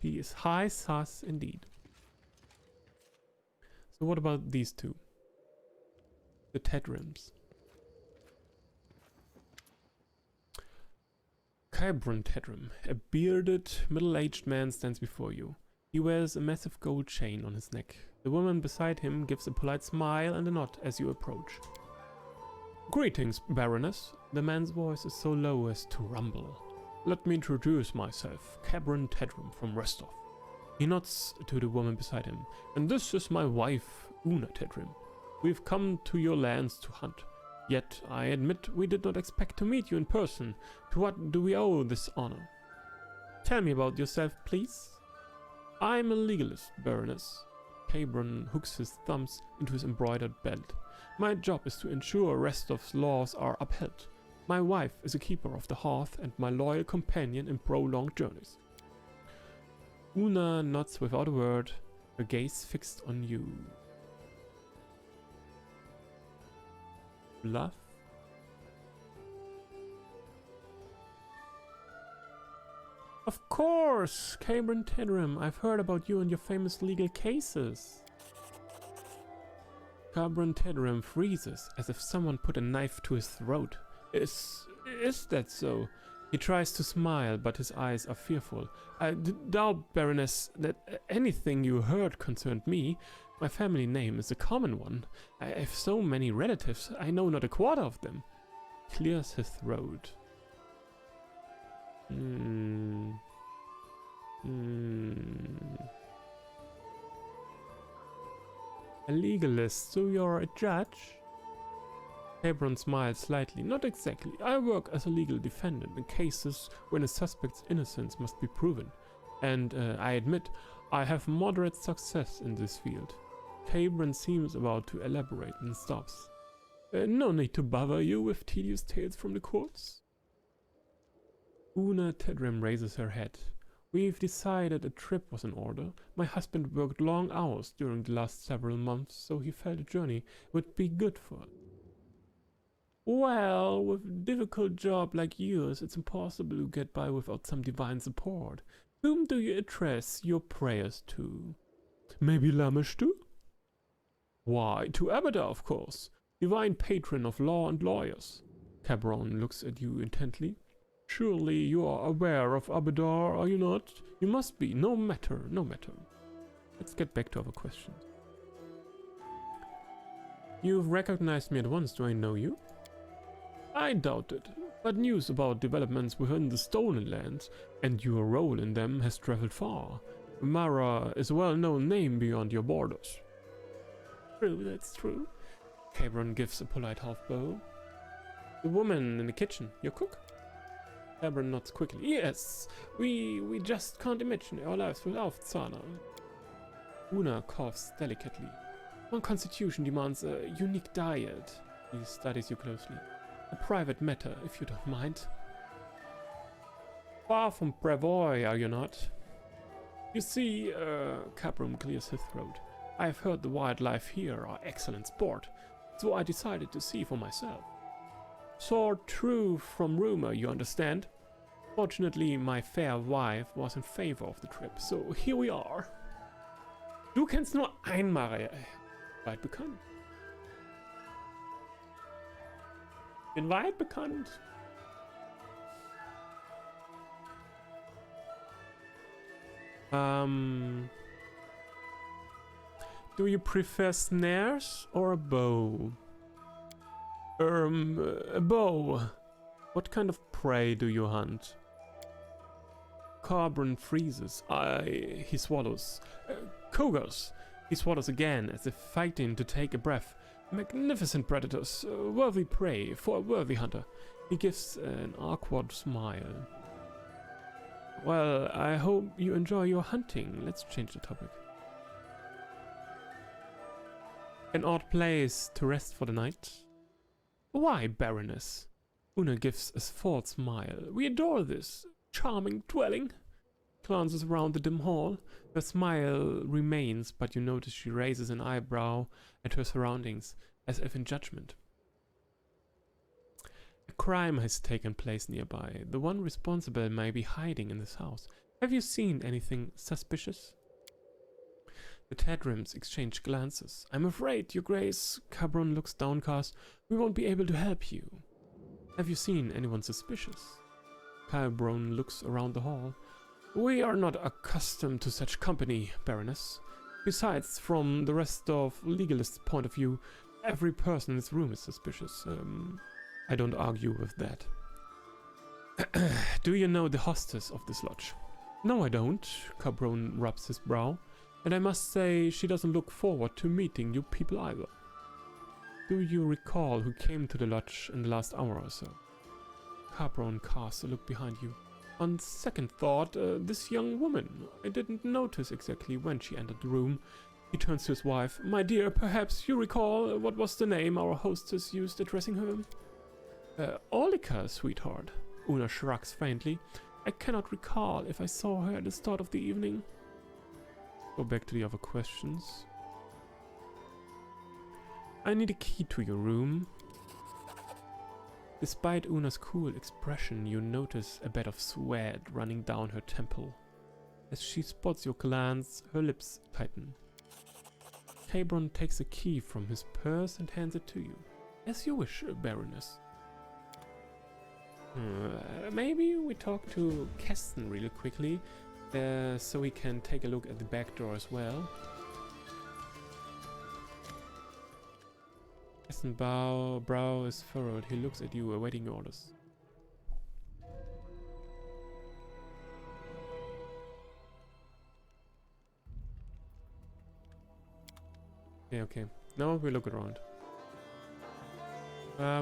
He is high sus indeed. So what about these two? The Tedrims. Kybron Tedrim, a bearded, middle-aged man stands before you. He wears a massive gold chain on his neck. The woman beside him gives a polite smile and a nod as you approach. Greetings, Baroness. The man's voice is so low as to rumble. Let me introduce myself, Kybron Tedrim from Restov. He nods to the woman beside him. And this is my wife, Una Tedrim. We've come to your lands to hunt. Yet, I admit we did not expect to meet you in person. To what do we owe this honor? Tell me about yourself, please. I'm a legalist, Baroness. Kybron hooks his thumbs into his embroidered belt. My job is to ensure Restov's laws are upheld. My wife is a keeper of the hearth and my loyal companion in prolonged journeys. Una nods without a word, her gaze fixed on you. Bluff? Of course, Kybron Tedrim. I've heard about you and your famous legal cases. Kybron Tedrim freezes as if someone put a knife to his throat. Is that so? He tries to smile, but his eyes are fearful. I doubt, Baroness, that anything you heard concerned me. My family name is a common one. I have so many relatives, I know not a quarter of them. Clears his throat. A legalist, so you're a judge? Kybron smiles slightly. Not exactly. I work as a legal defendant in cases when a suspect's innocence must be proven. And I admit, I have moderate success in this field. Kybron seems about to elaborate and stops. No need to bother you with tedious tales from the courts. Una Tedrim raises her head. We've decided a trip was in order. My husband worked long hours during the last several months, so he felt a journey would be good for us. Well, with a difficult job like yours, it's impossible to get by without some divine support. Whom do you address your prayers to? Maybe Lameshtu? Why, to Abada, of course, divine patron of law and lawyers. Kybron looks at you intently. Surely you are aware of Abadar, are you not? You must be. No matter, no matter. Let's get back to our questions. You've recognized me at once, do I know you? I doubt it, but news about developments within the Stolen Lands and your role in them has traveled far. Mara is a well-known name beyond your borders. True, that's true. Kybron gives a polite half-bow. The woman in the kitchen, your cook? Kybron nods quickly. Yes, we just can't imagine our lives without Tsana. Una coughs delicately. My constitution demands a unique diet. He studies you closely. A private matter, if you don't mind. Far from Brevoy, are you not? You see, Kybron clears his throat. I've heard the wildlife here are excellent sport, so I decided to see for myself. Saw true from rumor, you understand? Fortunately, my fair wife was in favor of the trip, so here we are. Du kennst nur einmal weit bekannt. Bin weit bekannt. Do you prefer snares or a bow? A bow. What kind of prey do you hunt? Kybron freezes. He swallows. Cougars. He swallows again, as if fighting to take a breath. Magnificent predators, worthy prey for a worthy hunter. He gives an awkward smile. Well, I hope you enjoy your hunting. Let's change the topic. An odd place to rest for the night? Why, Baroness? Una gives a false smile. We adore this charming dwelling. Glances around the dim hall. Her smile remains, but you notice she raises an eyebrow at her surroundings, as if in judgment. A crime has taken place nearby. The one responsible may be hiding in this house. Have you seen anything suspicious? The Tadrims exchange glances. I'm afraid, Your Grace. Cabron looks downcast. We won't be able to help you. Have you seen anyone suspicious? Cabron looks around the hall. We are not accustomed to such company, Baroness. Besides, from the rest of Legalist's point of view, every person in this room is suspicious. I don't argue with that. Do you know the hostess of this lodge? No, I don't. Cabron rubs his brow. And I must say, she doesn't look forward to meeting you people either. Do you recall who came to the lodge in the last hour or so? Cabron casts a look behind you. On second thought, this young woman. I didn't notice exactly when she entered the room. He turns to his wife. My dear, perhaps you recall what was the name our hostess used addressing her? Olika, sweetheart. Una shrugs faintly. I cannot recall if I saw her at the start of the evening. Go back to the other questions. I need a key to your room. Despite Una's cool expression, you notice a bed of sweat running down her temple. As she spots your glance, her lips tighten. Cabron takes a key from his purse and hands it to you. As you wish, Baroness. Maybe we talk to Keston really quickly, so we can take a look at the back door as well. Keston's brow is furrowed. He looks at you, awaiting orders. Okay. Now we look around.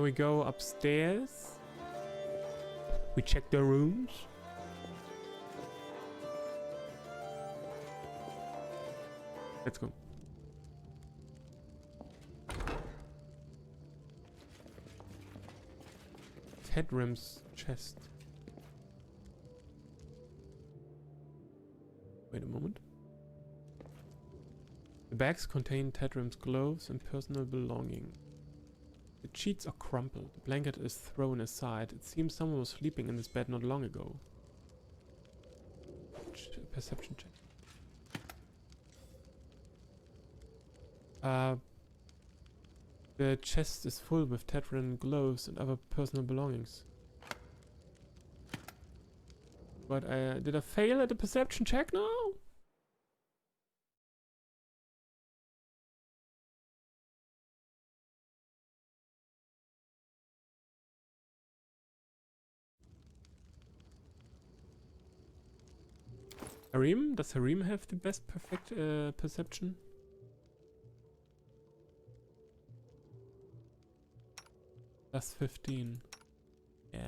We go upstairs. We check the rooms. Let's go. Tadrim's chest. Wait a moment. The bags contain Tadrim's gloves and personal belongings. The sheets are crumpled. The blanket is thrown aside. It seems someone was sleeping in this bed not long ago. Perception check. The chest is full with Tadrim gloves and other personal belongings. But did I fail at the perception check now? Harim? Does Harim have the best perfect perception? Plus 15. Yeah.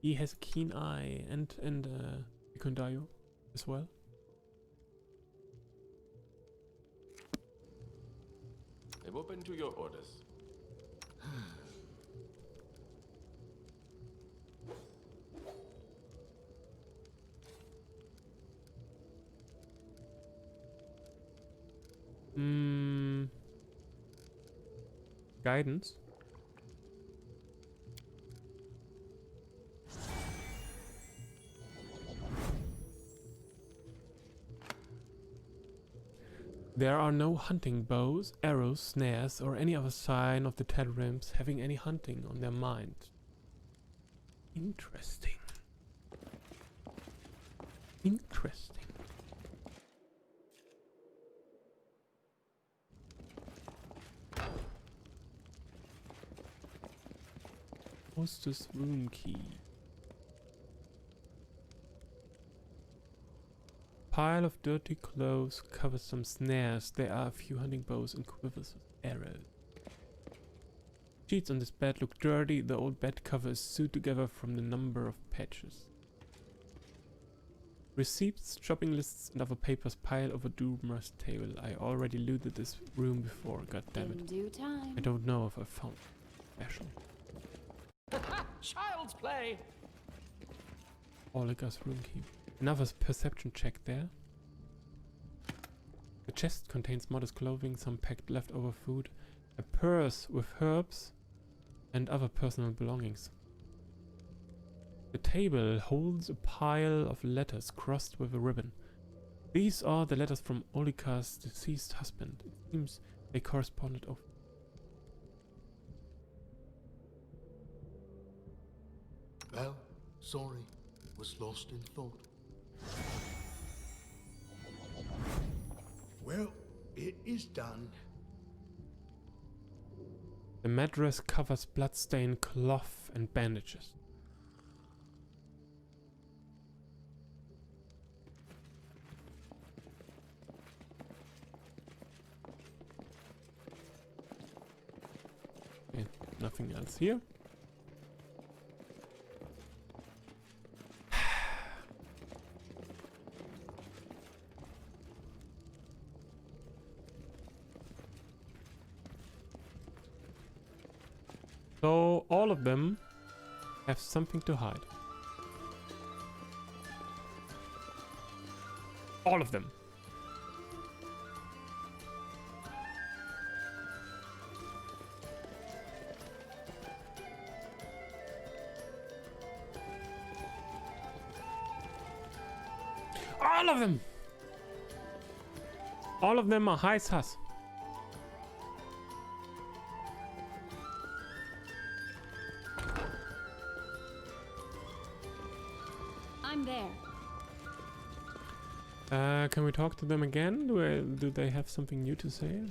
He has a keen eye and Ikondayo as well. I'm open to your orders. Guidance. There are no hunting bows, arrows, snares, or any other sign of the Tadrims having any hunting on their mind. Interesting. Interesting. Hostess room key. Pile of dirty clothes covers some snares. There are a few hunting bows and quivers with arrows. Sheets on this bed look dirty. The old bed cover is sewed together from the number of patches. Receipts, shopping lists, and other papers pile over Doomer's table. I already looted this room before. God damn it! In due time. I don't know if I found it special. Child's play! Olga's room key. Another perception check there. The chest contains modest clothing, some packed leftover food, a purse with herbs, and other personal belongings. The table holds a pile of letters crossed with a ribbon. These are the letters from Olika's deceased husband. It seems they corresponded of. Well, sorry, was lost in thought. Well, it is done. The mattress covers blood-stained cloth and bandages. Okay, nothing else here. So all of them have something to hide. All of them. All of them. All of them are high sus. I'm there. Can we talk to them again? Do they have something new to say?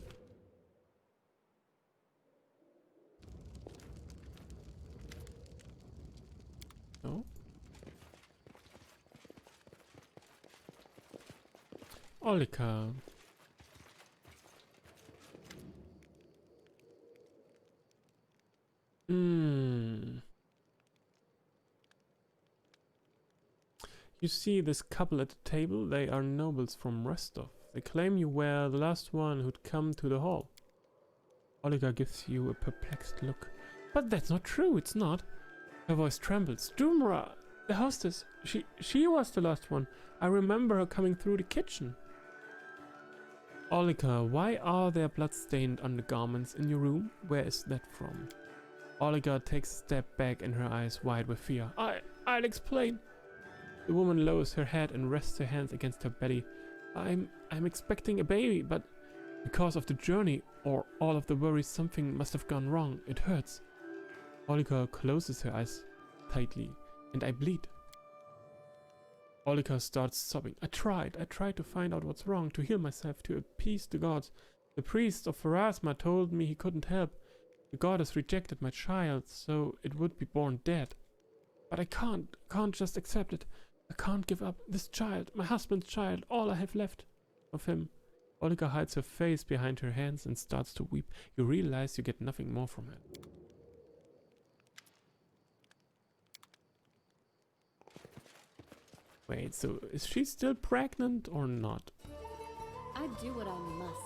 No? Olika. You see this couple at the table? They are nobles from Rostov. They claim you were the last one who'd come to the hall. Olga gives you a perplexed look. But that's not true, it's not. Her voice trembles. Dumra, the hostess, she was the last one. I remember her coming through the kitchen. Olga, why are there blood-stained undergarments in your room? Where is that from? Olga takes a step back and her eyes wide with fear. I'll explain. The woman lowers her head and rests her hands against her belly. I'm expecting a baby, but because of the journey or all of the worries, something must have gone wrong. It hurts. Olika closes her eyes tightly, and I bleed. Olika starts sobbing. I tried to find out what's wrong, to heal myself, to appease the gods. The priest of Pharasma told me he couldn't help. The goddess rejected my child, so it would be born dead. But I can't just accept it. I can't give up this child, my husband's child, all I have left of him. Olga hides her face behind her hands and starts to weep. You realize you get nothing more from her. Wait, so is she still pregnant or not? I do what I must.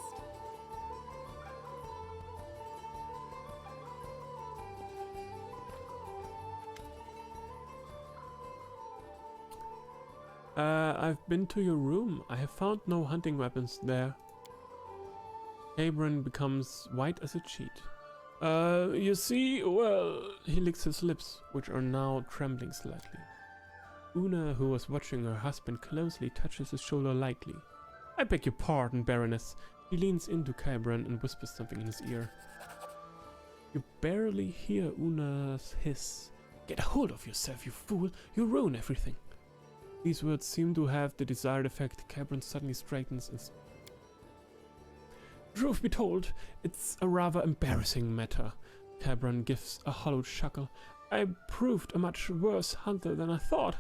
I've been to your room. I have found no hunting weapons there. Abram becomes white as a sheet. You see, well, he licks his lips, which are now trembling slightly. Una, who was watching her husband closely, touches his shoulder lightly. I beg your pardon, Baroness. He leans into Kybran and whispers something in his ear. You barely hear Una's hiss. Get a hold of yourself, you fool. You ruin everything. These words seem to have the desired effect. Kybran suddenly straightens and... Truth be told, it's a rather embarrassing matter. Kybran gives a hollow chuckle. I proved a much worse hunter than I thought.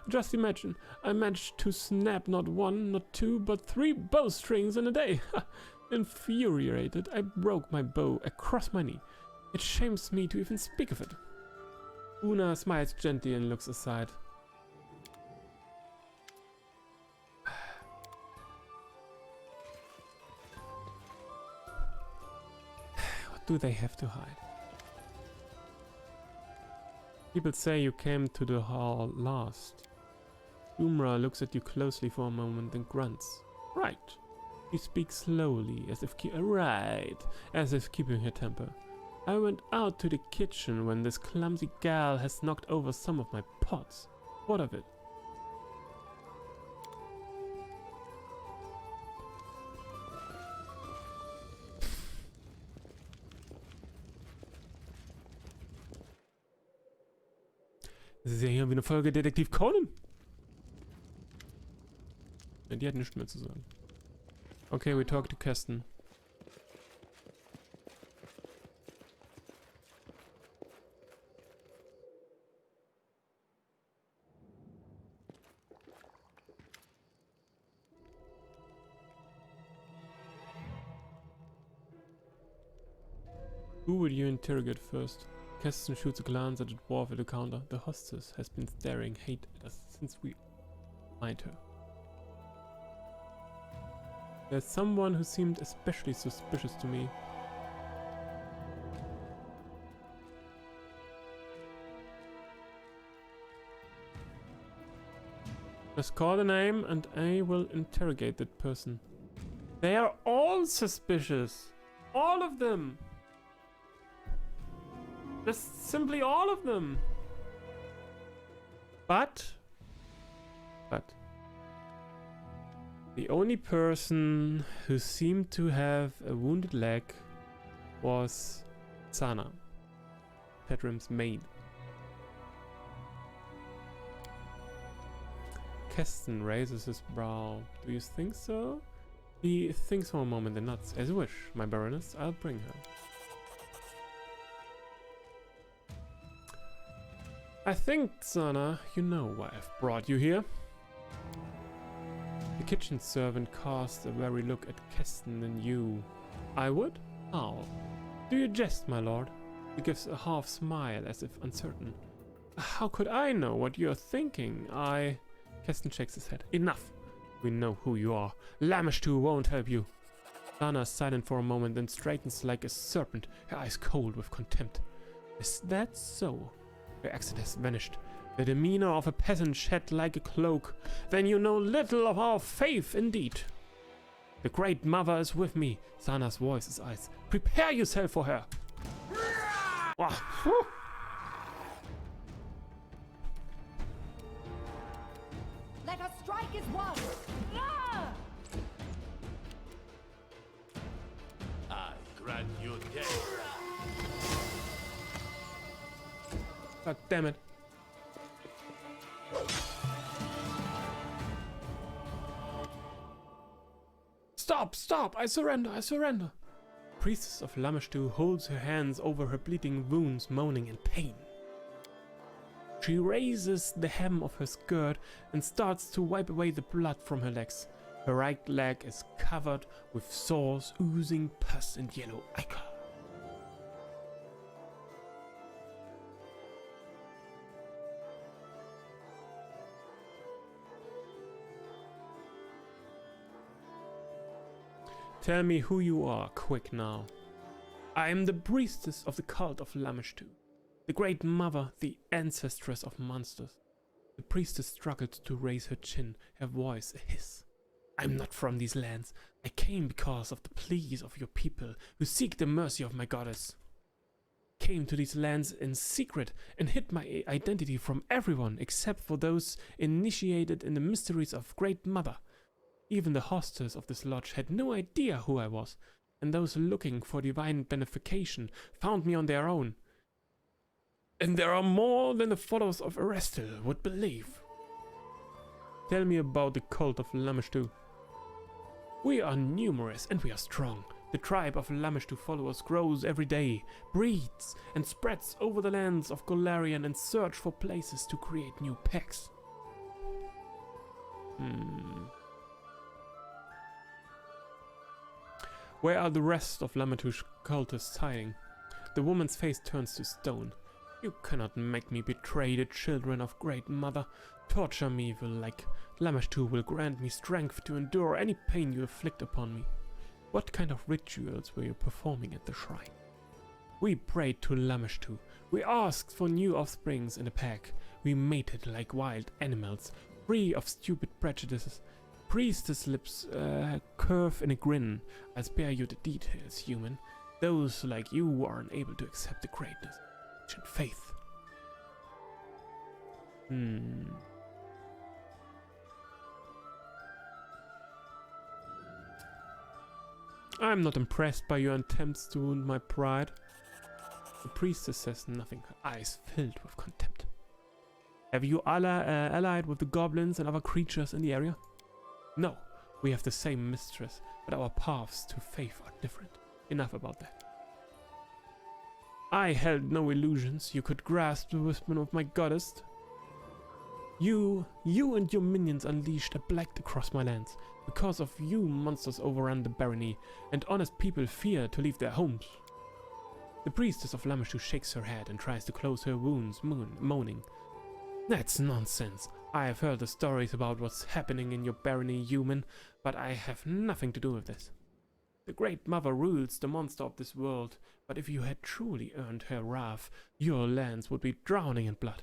Just imagine, I managed to snap not one, not two, but 3 bowstrings in a day. Infuriated, I broke my bow across my knee. It shames me to even speak of it. Una smiles gently and looks aside. What do they have to hide? People say you came to the hall last. Umra looks at you closely for a moment and grunts. Right. She speaks slowly, as if keeping her temper. I went out to the kitchen when this clumsy gal has knocked over some of my pots. What of it? Das ist ja hier wie eine Folge Detektiv Conan. Ja, die hat nichts mehr zu sagen. Okay, we talk to Kirsten. Who will you interrogate first? Kirsten shoots a glance at the dwarf at the counter. The hostess has been staring hate at us since we find her. There's someone who seemed especially suspicious to me. Just call the name and I will interrogate that person. They are all suspicious. All of them. Just simply all of them. But the only person who seemed to have a wounded leg was Sana, Pedram's maid. Keston raises his brow. Do you think so? He thinks for a moment and nods. As you wish, my baroness, I'll bring her. I think, Sana, you know why I've brought you here. The kitchen servant casts a wary look at Keston and you. I would? How? Do you jest, my lord? He gives a half smile as if uncertain. How could I know what you're thinking? Keston shakes his head. Enough! We know who you are. Lamashtu won't help you. Sana is silent for a moment, then straightens like a serpent, her eyes cold with contempt. Is that so? Her accent has vanished. The demeanor of a peasant shed like a cloak. Then you know little of our faith indeed. The great mother is with me. Sana's voice is ice. Prepare yourself for her. Let us strike as one. I grant you death. God damn it. Stop! Stop! I surrender! I surrender! Priestess of Lamashtu holds her hands over her bleeding wounds, moaning in pain. She raises the hem of her skirt and starts to wipe away the blood from her legs. Her right leg is covered with sores, oozing pus and yellow ichor. Tell me who you are, quick now. I am the priestess of the cult of Lamashtu, the great mother, the ancestress of monsters. The priestess struggled to raise her chin, her voice a hiss. I'm not from these lands. I came because of the pleas of your people who seek the mercy of my goddess. Came to these lands in secret and hid my identity from everyone except for those initiated in the mysteries of Great Mother. Even the hostess of this lodge had no idea who I was, and those looking for divine benefaction found me on their own. And there are more than the followers of Erestil would believe. Tell me about the cult of Lamashtu. We are numerous and we are strong. The tribe of Lamashtu followers grows every day, breeds, and spreads over the lands of Golarion in search for places to create new packs. Where are the rest of Lamashtu's cultists hiding? The woman's face turns to stone. You cannot make me betray the children of Great Mother. Torture me if you like. Lamashtu will grant me strength to endure any pain you inflict upon me. What kind of rituals were you performing at the shrine? We prayed to Lamashtu. We asked for new offsprings in a pack. We mated like wild animals, free of stupid prejudices. Priestess lips curve in a grin. I'll spare you the details, human. Those like you are unable to accept the greatness of ancient faith. I'm not impressed by your attempts to wound my pride. The priestess says nothing, her eyes filled with contempt. Have you allied with the goblins and other creatures in the area? No, we have the same mistress, but our paths to faith are different. Enough about that. I held no illusions you could grasp the wisdom of my goddess. You and your minions unleashed a blight across my lands. Because of you, monsters overrun the barony, and honest people fear to leave their homes. The priestess of Lamashtu shakes her head and tries to close her wounds, moaning. That's nonsense. I have heard the stories about what's happening in your barony, human, but I have nothing to do with this. The Great Mother rules the monster of this world, but if you had truly earned her wrath, your lands would be drowning in blood.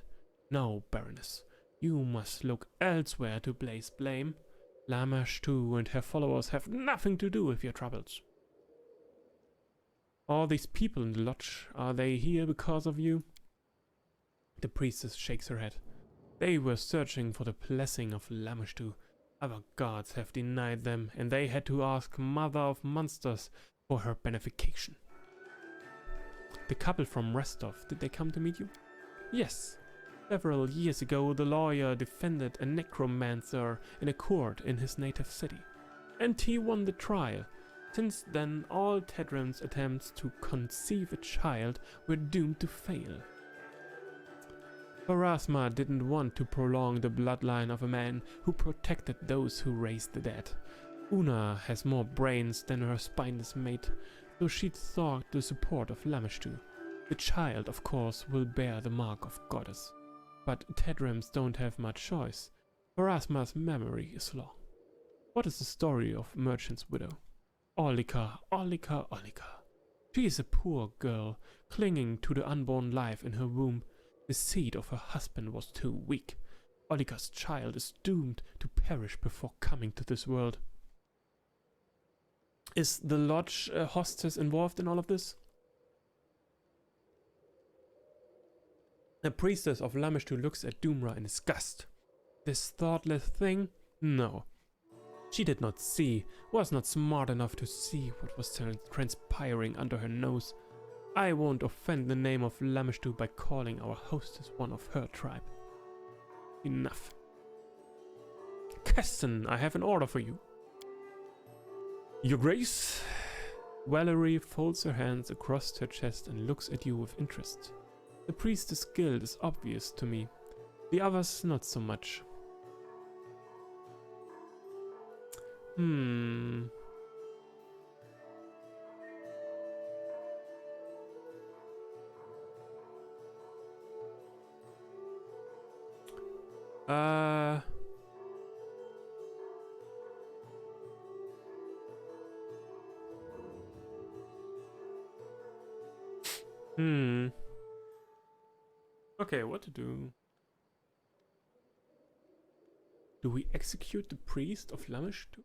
No, Baroness, you must look elsewhere to place blame. Lamashtu and her followers have nothing to do with your troubles. All these people in the lodge, are they here because of you? The priestess shakes her head. They were searching for the blessing of Lamashtu. Other gods have denied them, and they had to ask Mother of Monsters for her benefication. The couple from Restov, did they come to meet you? Yes. Several years ago, the lawyer defended a necromancer in a court in his native city, and he won the trial. Since then, all Tedram's attempts to conceive a child were doomed to fail. Pharasma didn't want to prolong the bloodline of a man who protected those who raised the dead. Una has more brains than her spineless mate, so she sought the support of Lamashtu. The child, of course, will bear the mark of goddess. But Tedrams don't have much choice. Pharasma's memory is long. What is the story of Merchant's widow? Olika. She is a poor girl, clinging to the unborn life in her womb. The seed of her husband was too weak. Olika's child is doomed to perish before coming to this world. Is the lodge hostess involved in all of this? The priestess of Lamashtu looks at Doomra in disgust. This thoughtless thing? No. She did not see, was not smart enough to see what was transpiring under her nose. I won't offend the name of Lamashtu by calling our hostess one of her tribe. Enough. Keston, I have an order for you. Your Grace? Valerie folds her hands across her chest and looks at you with interest. The priestess guild is obvious to me. The others not so much. Okay, what to do? Do we execute the priest of Lamashtu?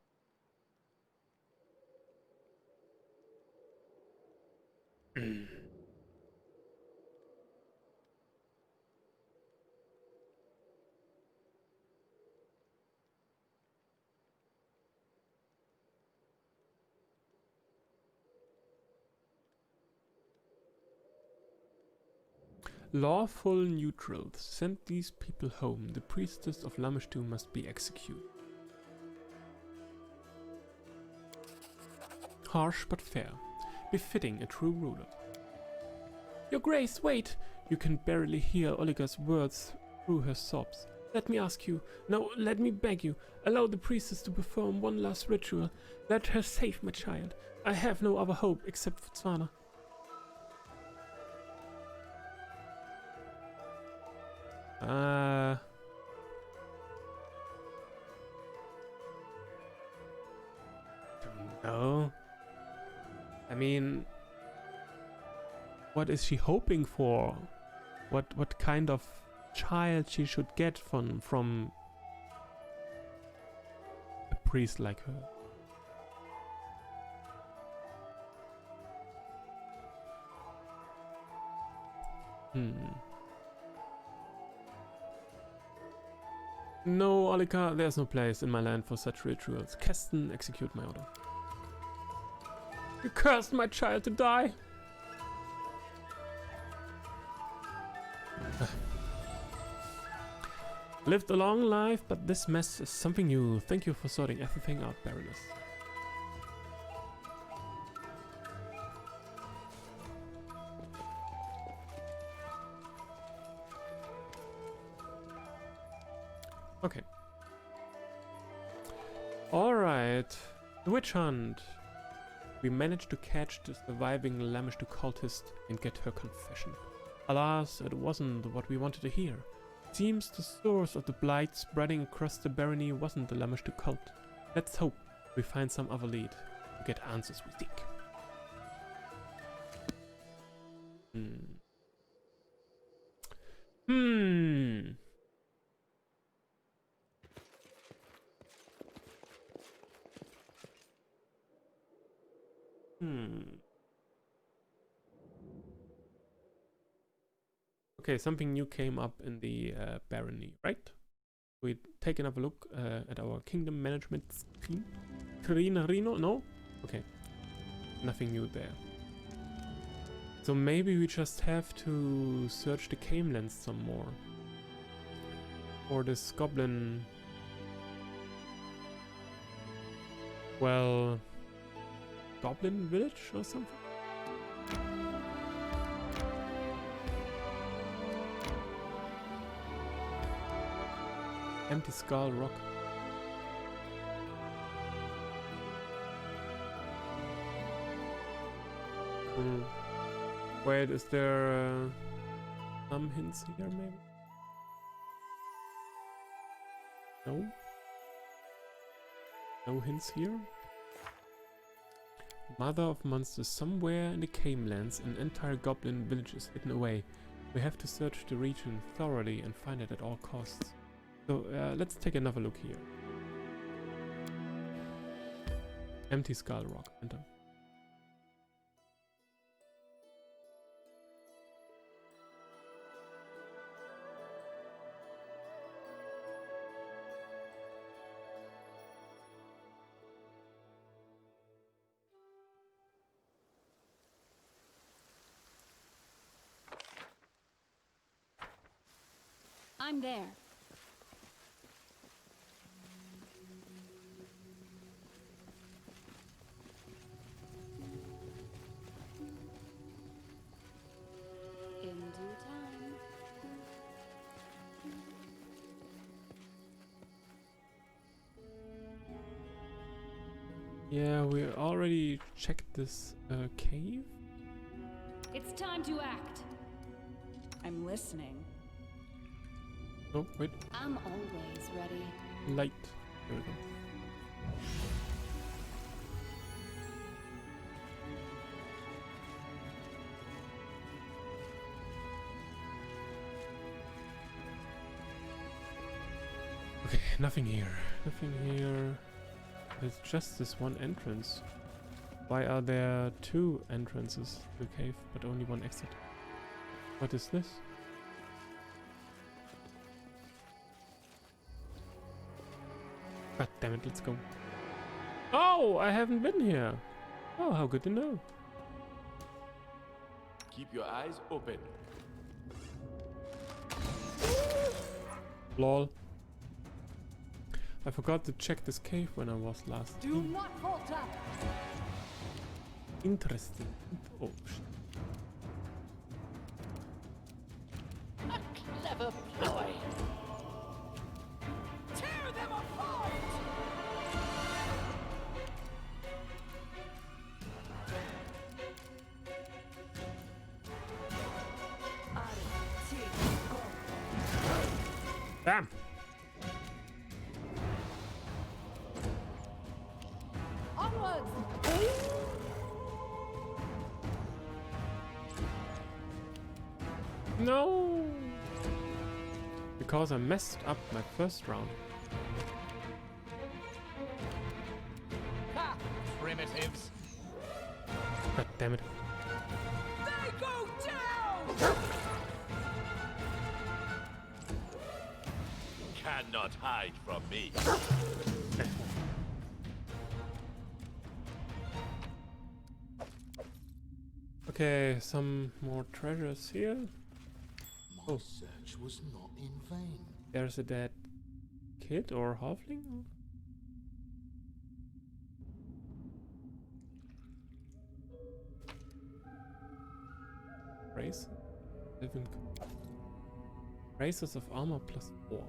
Lawful neutrals, send these people home. The priestess of Lamashtu must be executed. Harsh but fair, befitting a true ruler. Your Grace, wait! You can barely hear Oliga's words through her sobs. Let me ask you, no, let me beg you, allow the priestess to perform one last ritual. Let her save my child. I have no other hope except for Tsvana. Don't know. I mean, what is she hoping for? What kind of child she should get from a priest like her? No, Alika, there's no place in my land for such rituals. Keston, execute my order. You cursed my child to die! Lived a long life, but this mess is something new. Thank you for sorting everything out, Baroness. Okay. Alright. The witch hunt. We managed to catch the surviving Lamishtu cultist and get her confession. Alas, it wasn't what we wanted to hear. It seems the source of the blight spreading across the barony wasn't the Lamishtu cult. Let's hope we find some other lead to get answers we seek. Okay, something new came up in the barony, right? We take another look at our kingdom management screen. Rino? No? Okay. Nothing new there. So maybe we just have to search the Camelands some more. Or this goblin... Well... Goblin village or something? Empty Skull Rock. Wait, is there some hints here maybe? No? No hints here? Mother of monsters, somewhere in the Camelands an entire goblin village is hidden away. We have to search the region thoroughly and find it at all costs. So let's take another look here. Empty Skull Rock. Enter. I'm there. In due time. Yeah, we already checked this cave. It's time to act. I'm listening. Oh, wait. I'm always ready. Light. There we go. Okay, nothing here. Nothing here. There's just this one entrance. Why are there two entrances to the cave, but only one exit? What is this? God damn it, let's go. Oh, I haven't been here. Oh, how good to know. Keep your eyes open. Lol. I forgot to check this cave when I was last. Do not falter. Interesting. Oh, shit. A clever ploy. Tear them apart. Damn. Onwards. No. Because I messed up my first round. Ha! Primitives. God damn it. They go down. cannot hide from me. Okay, some more treasures here. My Oh. search was not in vain. There's a dead kid or halfling? Race? Races of armor +4.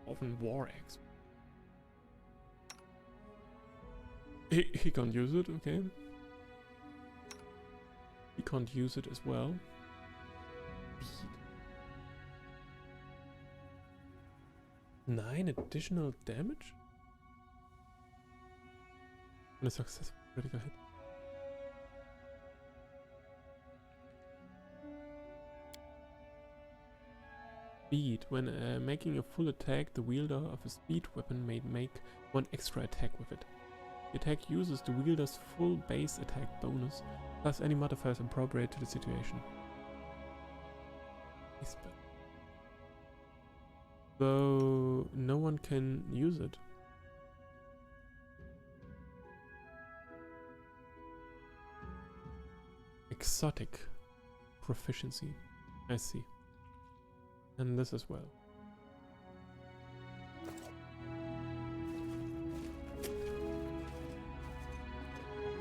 Often war axe. He can't use it, okay. He can't use it as well. Beat. 9 additional damage? And a successful critical hit. Speed. When making a full attack, the wielder of a speed weapon may make 1 extra attack with it. The attack uses the wielder's full base attack bonus, plus any modifiers appropriate to the situation. So no one can use it. Exotic proficiency. I see. And this as well.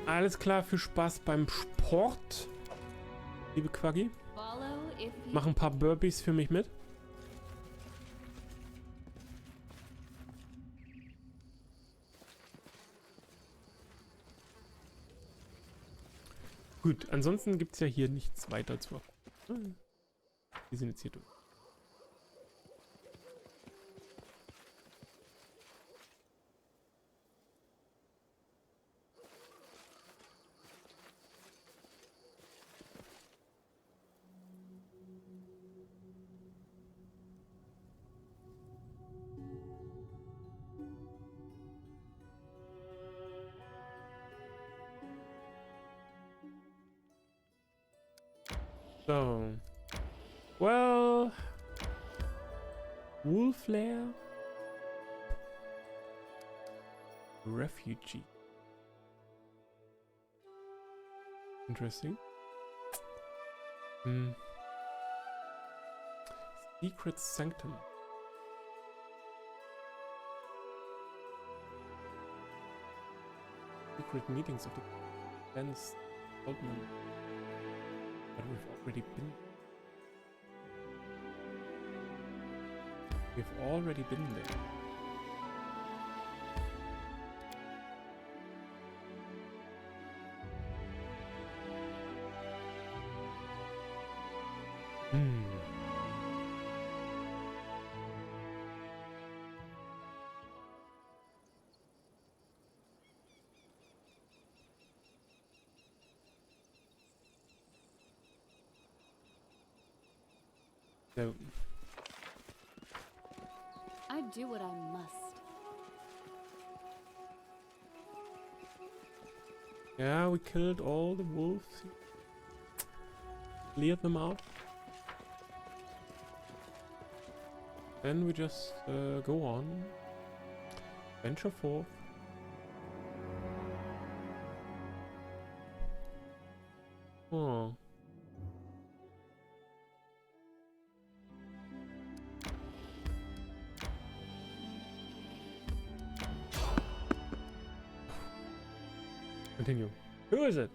Alles klar, viel Spaß beim Sport, liebe Quaggy. Mach ein paar Burpees für mich mit. Gut, ansonsten gibt es ja hier nichts weiter zu erkunden. Wir sind jetzt hier durch. So, well, wolf lair, refugee. Interesting. Secret sanctum. Secret meetings of the Ben's Oldman. But we've already been. We've already been there. So I do what I must. yeah, we killed all the wolves. Cleared them out. Then we just go on. Venture forth. Oh. Continue. Who is it?